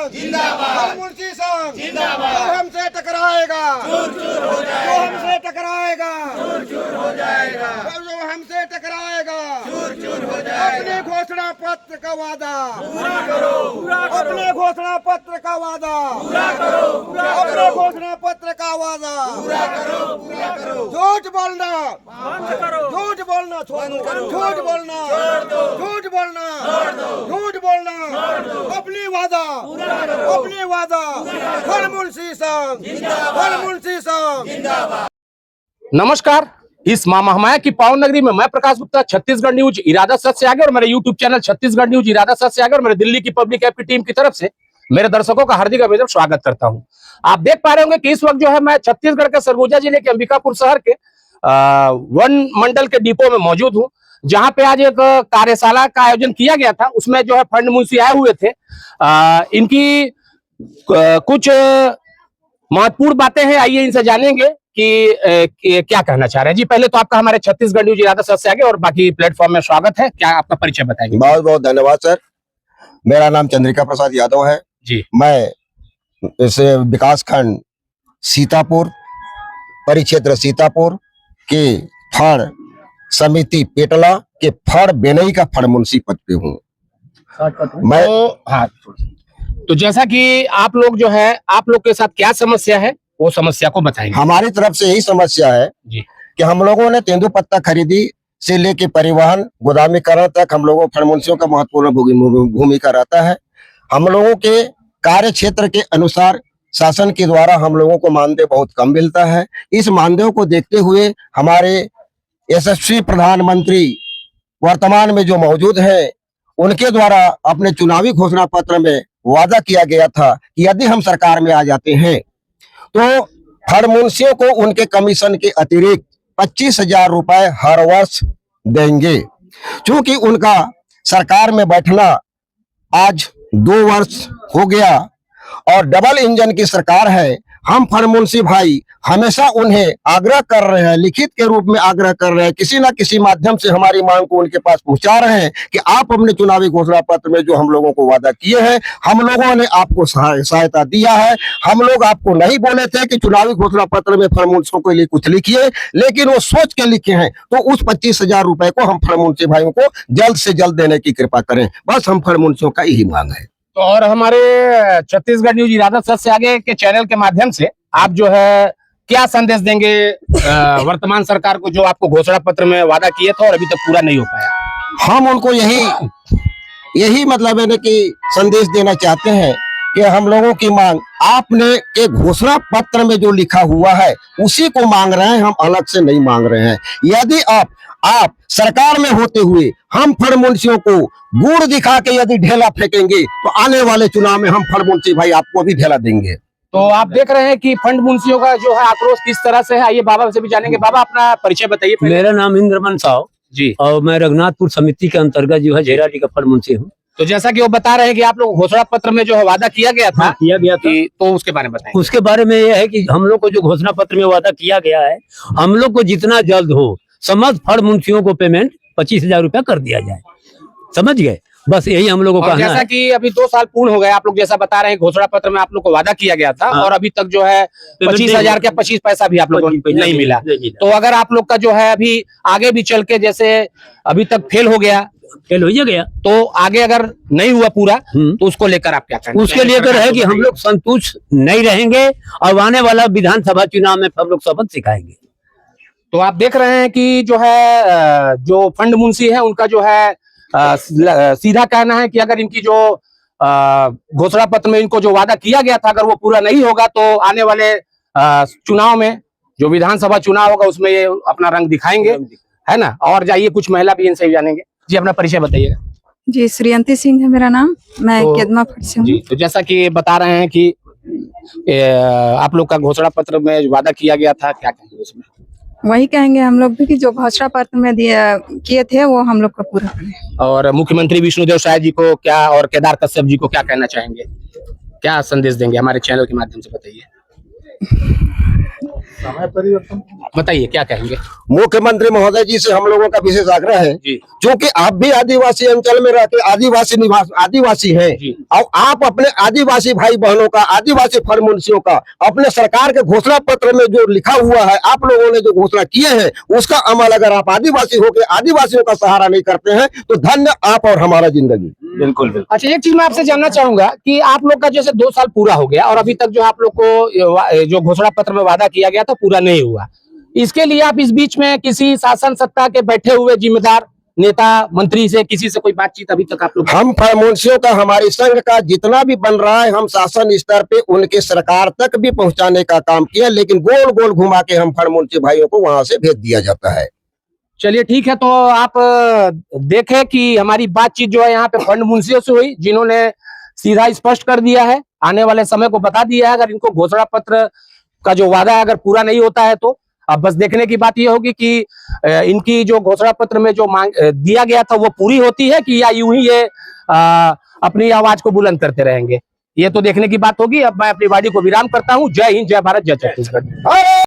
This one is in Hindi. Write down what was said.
संघ जिंदाबाद, मुंशी संघ जिंदाबाद। जो हमसे टकराएगा चूर चूर हो जाएगा, जो हमसे टकराएगा चूर चूर हो जाएगा, जो हमसे टकराएगा चूर चूर हो जाएगा। अपने घोषणा पत्र का वादा पूरा करो, अपने घोषणा पत्र का वादा पूरा करो, अपने घोषणा पत्र का वादा पूरा करो, पूरा करो। झूठ बोलना बंद करो, झूठ बोलना छोड़ दो, झूठ बोलना छोड़ दो, झूठ बोलना छोड़ दो, झूठ बोलना छोड़ दो। अपनी वादा पूरा करो, अपनी वादा। हर मुंशी संघ जिंदाबाद, हर मुंशी संघ जिंदाबाद। नमस्कार, इस महामाया की पावन नगरी में मैं प्रकाश गुप्ता, छत्तीसगढ़ न्यूज इरादा सच से आगे और मेरे यूट्यूब चैनल छत्तीसगढ़ न्यूज इरादा सच से आगे और मेरे दिल्ली की पब्लिक एपी टीम की तरफ से मेरे दर्शकों का हार्दिक अभिनंदन स्वागत करता हूं। आप देख पा रहे होंगे कि इस वक्त जो है मैं छत्तीसगढ़ के सरगुजा जिले के अंबिकापुर शहर के वन मंडल के डिपो में मौजूद हूं, जहां पे आज एक कार्यशाला का आयोजन किया गया था। उसमें जो है फंड मुंशी आए हुए थे। इनकी कुछ महत्वपूर्ण बातें हैं, आइए इनसे जानेंगे कि क्या कहना चाह रहे हैं। जी, पहले तो आपका हमारे छत्तीसगढ़ न्यूज इरादा सच से आगे और बाकी प्लेटफॉर्म में स्वागत है। क्या आपका परिचय बताएंगे? बहुत बहुत धन्यवाद सर। मेरा नाम चंद्रिका प्रसाद यादव है जी। मैं इस विकास खंड सीतापुर परिक्षेत्र सीतापुर के फड़ समिति पेटला के फड़ बेनई का फड़ मुंशी पद पे हूँ मैं। हाँ, तो जैसा कि आप लोग जो है, आप लोग के साथ क्या समस्या है वो समस्या को बताएंगे। हमारी तरफ से यही समस्या है जी कि हम लोगों ने तेंदुपत्ता खरीदी से लेके परिवहन गोदामीकरण तक हम लोगों फड़ मुंशियों का महत्वपूर्ण भूमिका रहता है। हम लोगों के कार्य क्षेत्र के अनुसार शासन के द्वारा हम लोगों को मानदेय बहुत कम मिलता है। इस मानदेय को देखते हुए हमारे यशस्वी प्रधानमंत्री वर्तमान में जो मौजूद हैं, उनके द्वारा अपने चुनावी घोषणा पत्र में वादा किया गया था कि यदि हम सरकार में आ जाते हैं तो फड़ मुंशियों को उनके कमीशन के अतिरिक्त 25,000 रुपए हर वर्ष देंगे। क्योंकि उनका सरकार में बैठना आज 2 वर्ष हो गया और डबल इंजन की सरकार है। हम फड़ मुंशी भाई हमेशा उन्हें आग्रह कर रहे हैं, लिखित के रूप में आग्रह कर रहे हैं, किसी ना किसी माध्यम से हमारी मांग को उनके पास पहुंचा रहे हैं कि आप अपने चुनावी घोषणा पत्र में जो हम लोगों को वादा किए हैं, हम लोगों ने आपको सहायता दिया है। हम लोग आपको नहीं बोले थे कि चुनावी घोषणा पत्र में फड़ मुंशियों के लिए कुछ लिखिए, लेकिन वो सोच के लिखे हैं। तो उस 25,000 रुपए को हम फड़ मुंशी भाइयों को जल्द से जल्द देने की कृपा करें, बस हम फड़ मुंशियों का यही मांग है। तो और हमारे छत्तीसगढ़ न्यूज इरादा सच से आगे के चैनल के माध्यम से आप जो है क्या संदेश देंगे वर्तमान सरकार को, जो आपको घोषणा पत्र में वादा किए थे और अभी तक पूरा नहीं हो पाया? हम उनको यही मतलब है कि संदेश देना चाहते हैं कि हम लोगों की मांग आपने के घोषणा पत्र में जो लिखा हुआ है उसी को मांग रहे हैं, हम अलग से नहीं मांग रहे हैं। यदि आप सरकार में होते हुए हम फड़ मुंशियों को गुड़ दिखा के यदि ढेला फेंकेंगे तो आने वाले चुनाव में हम फड़ मुंशी भाई आपको भी ढेला देंगे। तो आप देख रहे हैं कि फंड मुंशियों का जो है आक्रोश किस तरह से है। आइए बाबा से भी जानेंगे। बाबा, अपना परिचय बताइए। मेरा नाम इंद्रमन साव जी और मैं रघुनाथपुर समिति के अंतर्गत जो है झेराटी का फड़ मुंशी हूँ। तो जैसा कि वो बता रहे हैं कि आप लोग घोषणा पत्र में जो है वादा किया गया था, किया गया था, तो उसके बारे में बताएं। उसके बारे में यह है कि हम लोग को जो घोषणा पत्र में वादा किया गया है, हम लोग को जितना जल्द हो समस्त फड़ मुंशियों को पेमेंट 25,000 रुपया कर दिया जाए। समझ गए? बस यही हम लोगों को कहना है। जैसा कि अभी 2 साल पूर्ण हो गए, आप लोग जैसा बता रहे हैं घोषणा पत्र में आप लोग को वादा किया गया था और अभी तक जो है 25,000 का 25 पैसा भी आप लोग को नहीं मिला। तो अगर आप लोग का जो है अभी आगे भी चल के जैसे अभी तक फेल हो गया तो आगे अगर नहीं हुआ पूरा तो उसको लेकर आप क्या करेंगे? उसके लेकर है कि हम लोग संतुष्ट नहीं रहेंगे और आने वाला विधानसभा चुनाव में हम लोग सबक सिखाएंगे। तो आप देख रहे हैं कि जो है जो फंड मुंशी है उनका जो है सीधा कहना है कि अगर इनकी जो घोषणा पत्र में इनको जो वादा किया गया था अगर वो पूरा नहीं होगा तो आने वाले चुनाव में जो विधानसभा चुनाव होगा उसमें ये अपना रंग दिखाएंगे, है ना। और जाइए कुछ महिला भी इनसे जानेंगे। जी, अपना परिचय बताइएगा। जी, श्रीयंती सिंह है मेरा नाम, मैं केदमा फट से हूँ। जी, तो जैसा कि बता रहे हैं कि आप लोग का घोषणा पत्र में वादा किया गया था, क्या कहेंगे उसमें? वही कहेंगे हम लोग भी कि जो घोषणा पत्र में किए थे वो हम लोग का पूरा करें। और मुख्यमंत्री विष्णुदेव साय जी को क्या और केदार कश्यप जी को क्या कहना चाहेंगे, क्या संदेश देंगे हमारे चैनल के माध्यम से बताइए। बताइए क्या कहेंगे। मुख्यमंत्री महोदय जी से हम लोगों का विशेष आग्रह है, जी क्योंकि आप भी आदिवासी अंचल में रहते आदिवासी हैं जी। और आप अपने आदिवासी भाई बहनों का, आदिवासी फल मुंशियों का अपने सरकार के घोषणा पत्र में जो लिखा हुआ है, आप लोगों ने जो घोषणा किए हैं उसका अमल अगर आप आदिवासी होकर आदिवासियों का सहारा नहीं करते हैं तो धन्य आप और हमारा जिंदगी। बिल्कुल बिल्कुल। अच्छा, एक चीज मैं आपसे जानना चाहूंगा कि आप लोग का जैसे 2 साल पूरा हो गया और अभी तक जो आप लोग को जो घोषणा पत्र में वादा किया गया था पूरा नहीं हुआ, इसके लिए आप इस बीच में किसी शासन सत्ता के बैठे हुए जिम्मेदार नेता मंत्री से किसी से कोई बातचीत अभी तक आप लोग? हम फलमुंशियों का, हमारे संघ का जितना भी बन रहा है, हम शासन स्तर पे उनके सरकार तक भी पहुंचाने का काम किया, लेकिन गोल गोल घुमा के हम फलमुंशी भाइयों को वहां से भेज दिया जाता है। चलिए ठीक है, तो आप देखें कि हमारी बातचीत जो है यहाँ पे फंड मुंशियों से हुई, जिन्होंने सीधा स्पष्ट कर दिया है, आने वाले समय को बता दिया है अगर इनको घोषणा पत्र का जो वादा है अगर पूरा नहीं होता है तो अब बस देखने की बात यह होगी कि इनकी जो घोषणा पत्र में जो मांग दिया गया था वो पूरी होती है कि या यूं ही ये अपनी आवाज को बुलंद करते रहेंगे, ये तो देखने की बात होगी। अब मैं अपनी वाणी को विराम करता हूँ। जय हिंद, जय भारत, जय छत्तीसगढ़।